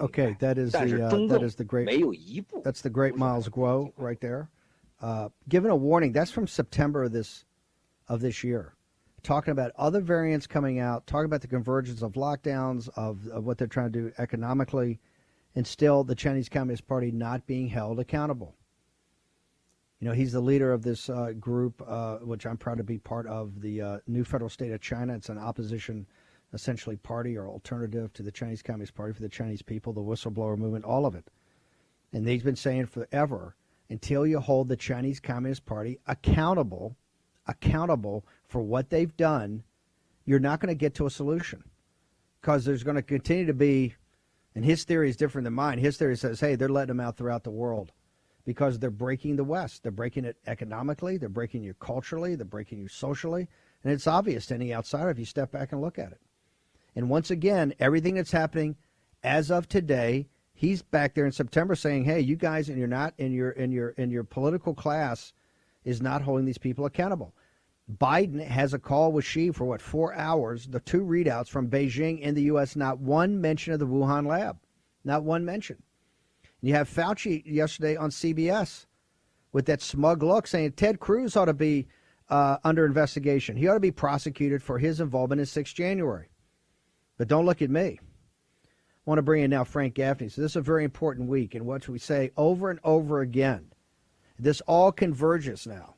Okay, that is the great that's the great Miles Guo right there. Given a warning, that's from September of this year, talking about other variants coming out, talking about the convergence of lockdowns, of what they're trying to do economically, and still the Chinese Communist Party not being held accountable. You know, he's the leader of this group, which I'm proud to be part of, the New Federal State of China. It's an opposition, essentially, party or alternative to the Chinese Communist Party for the Chinese people, the whistleblower movement, all of it. And he's been saying forever, until you hold the Chinese Communist Party accountable for what they've done, you're not going to get to a solution. Because there's going to continue to be, and his theory is different than mine. His theory says, hey, they're letting them out throughout the world because they're breaking the West. They're breaking it economically. They're breaking you culturally. They're breaking you socially. And it's obvious to any outsider if you step back and look at it. And once again, everything that's happening as of today, he's back there in September saying, hey, you guys, and you're not in your political class is not holding these people accountable. Biden has a call with Xi for 4 hours, the two readouts from Beijing in the U.S., not one mention of the Wuhan lab, not one mention. You have Fauci yesterday on CBS with that smug look saying Ted Cruz ought to be under investigation. He ought to be prosecuted for his involvement in 6 January. But don't look at me. I want to bring in now Frank Gaffney. So this is a very important week in which we say over and over again, this all converges now.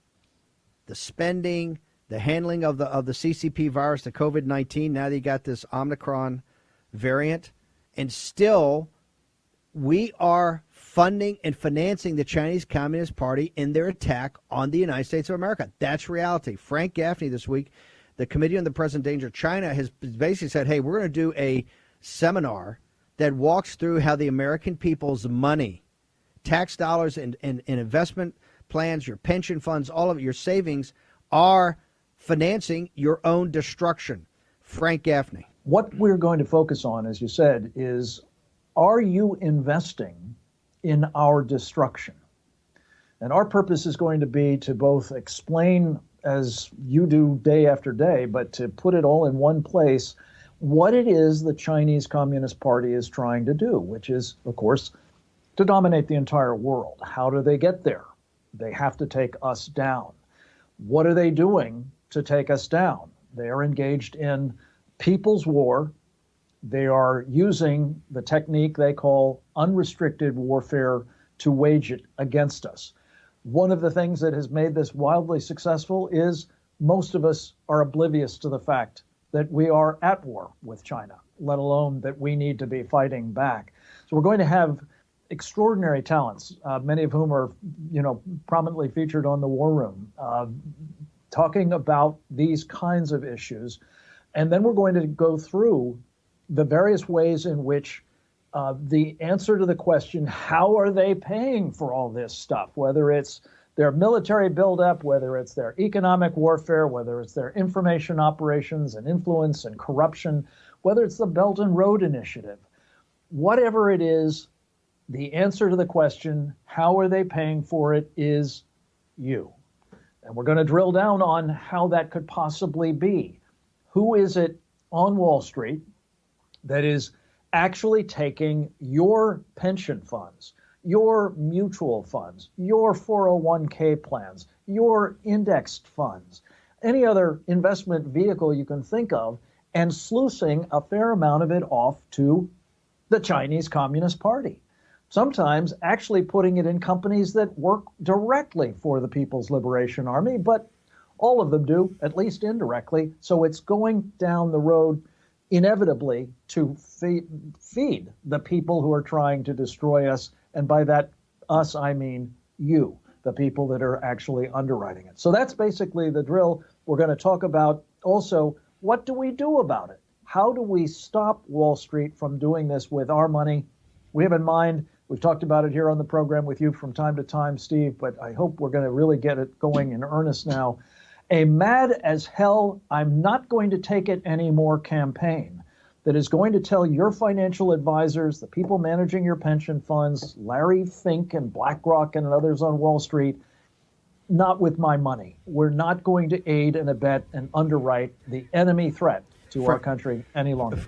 The spending, the handling of the CCP virus, the COVID-19, now that you got this Omicron variant, and still we are funding and financing the Chinese Communist Party in their attack on the United States of America. That's reality. Frank Gaffney this week, the Committee on the Present Danger of China, has basically said, hey, we're going to do a seminar that walks through how the American people's money, tax dollars and investment plans, your pension funds, all of it, your savings are financing your own destruction. Frank Gaffney. What we're going to focus on, as you said, is are you investing in our destruction? And our purpose is going to be to both explain, as you do day after day, but to put it all in one place, what it is the Chinese Communist Party is trying to do, which is, of course, to dominate the entire world. How do they get there? They have to take us down. What are they doing to take us down? They are engaged in people's war. They are using the technique they call unrestricted warfare to wage it against us. One of the things that has made this wildly successful is most of us are oblivious to the fact that we are at war with China, let alone that we need to be fighting back. So we're going to have extraordinary talents, many of whom are, prominently featured on the War Room, talking about these kinds of issues. And then we're going to go through the various ways in which the answer to the question, how are they paying for all this stuff, whether it's their military buildup, whether it's their economic warfare, whether it's their information operations and influence and corruption, whether it's the Belt and Road Initiative, whatever it is, the answer to the question, how are they paying for it, is you. And we're going to drill down on how that could possibly be. Who is it on Wall Street that is actually taking your pension funds, your mutual funds, your 401k plans, your indexed funds, any other investment vehicle you can think of, and sluicing a fair amount of it off to the Chinese Communist Party? Sometimes actually putting it in companies that work directly for the People's Liberation Army, but all of them do, at least indirectly. So it's going down the road inevitably to feed the people who are trying to destroy us. And by that, us, I mean you, the people that are actually underwriting it. So that's basically the drill. We're going to talk about also, what do we do about it? How do we stop Wall Street from doing this with our money? We have in mind, we've talked about it here on the program with you from time to time, Steve, but I hope we're going to really get it going in earnest now. A mad as hell, I'm not going to take it anymore campaign that is going to tell your financial advisors, the people managing your pension funds, Larry Fink and BlackRock and others on Wall Street, not with my money. We're not going to aid and abet and underwrite the enemy threat to our country any longer.